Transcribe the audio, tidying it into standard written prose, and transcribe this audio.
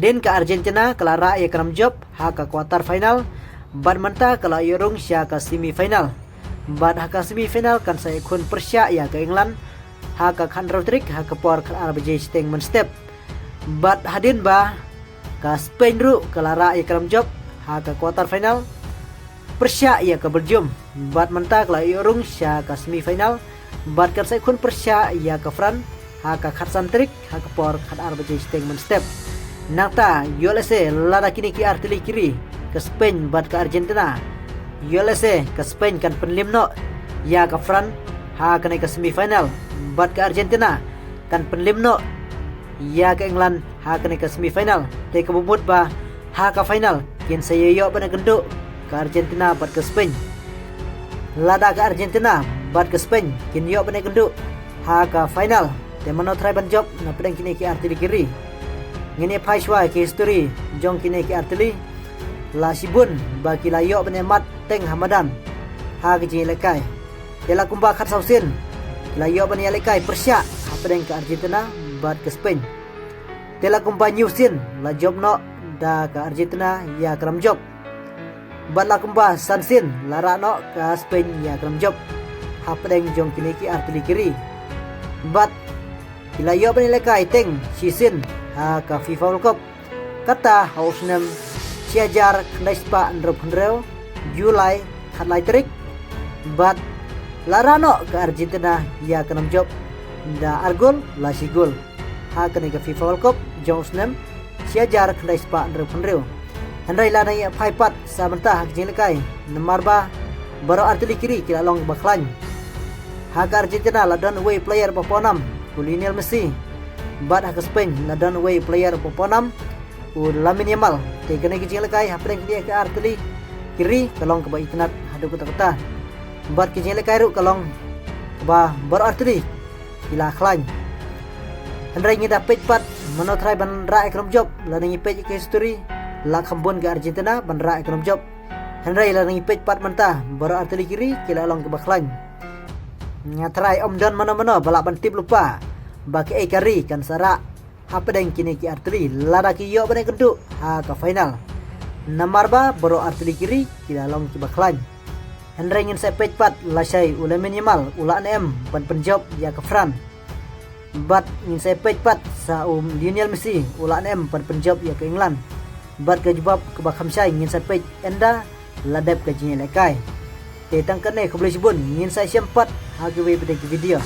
hadin ke Argentina kelara ia kram job ha ke quarter final, bad menta kala yorung sya ke semifinal. Bad ha ke semifinal kan saya kun Persia ya ke England ha ke kan Rodrik ha ke por kan RBJ statement step. Bad hadin ba ke Spain ru kelara ia kram job ha ke quarter final, Persia ia ke Belgium. Bad menta kala yorung sya ke semifinal, bad kan saya kun Persia ya ke France ha ke Santrik ha ke por kan RBJ statement step. Nangta USA lada kini ki artili kiri ke Spain bad ke Argentina. USA ke Spain kan penlimno ya ke France ha kena ke semifinal, bad ke Argentina kan penlimno ya ke England ha kena ke semifinal. Te ke bumut ba ha ke final kin saya yo bana genduk ke Argentina bad ke Spain. Lada ke Argentina bad ke Spain kin yo bana genduk ha ke final. Te mano try ban job na pedang kini ki artili kiri. Ngini paiswa ke history jong kini ke artili la sibun bagi layo benemat teng Hamadan ha ke lekai tela kumba khat sausin layo bene lekai Persia ha pedeng ke Argentina bad ke Spain tela kumba nyusin la job no da ke Argentina ya kram job bad la kumba sansin lara no ke Spain ya kram job ha pedeng jong kini ke artili kiri bad layo bene lekai teng sisin ha ka FIFA World Cup kata hausnem siajar knaispa ndrop hendreu Julai khatlai trik bat larano ke Argentina ya kenam job da argol la sigol ha kene ke FIFA World Cup jongusnem siajar knaispa ndrop hendreu handrai la nai phaipat samenta hak jinglekai namarba baro artili kiri kila long baklan ha ke Argentina la don away player poponam Lionel Messi bad ha ke Spain la don away player poponam Lamine Yamal te kena ke jinglekai hapeng dia ke artili kiri kalong ke ba itnat hadu kota bad ke jinglekai ru kalong ba bar artili ila khlan handrai ngida page pat mano try ban ra ekrom job la ngi page ke history la khambon ke Argentina ban ra ekrom job handrai la ngi page pat manta bar artili kiri kila long ke bakhlan ngatrai om don mano balak ban tip lupa baki kari kan sara apa deng kini ki artili lada ki yo bane kenduk ha ke final namarba baro artili kiri kila long ki bakhlan handrengin se page pat lasai ula minimal ula nem ban penjob ya ke Fran bat ngin se page pat sa Lionel Messi ula nem ban penjob ya ke England bat ke jebab ke bakham sai ngin se page enda ladep ke jine lekai te tangkane ko boleh sibun ngin sai sempat ha ke video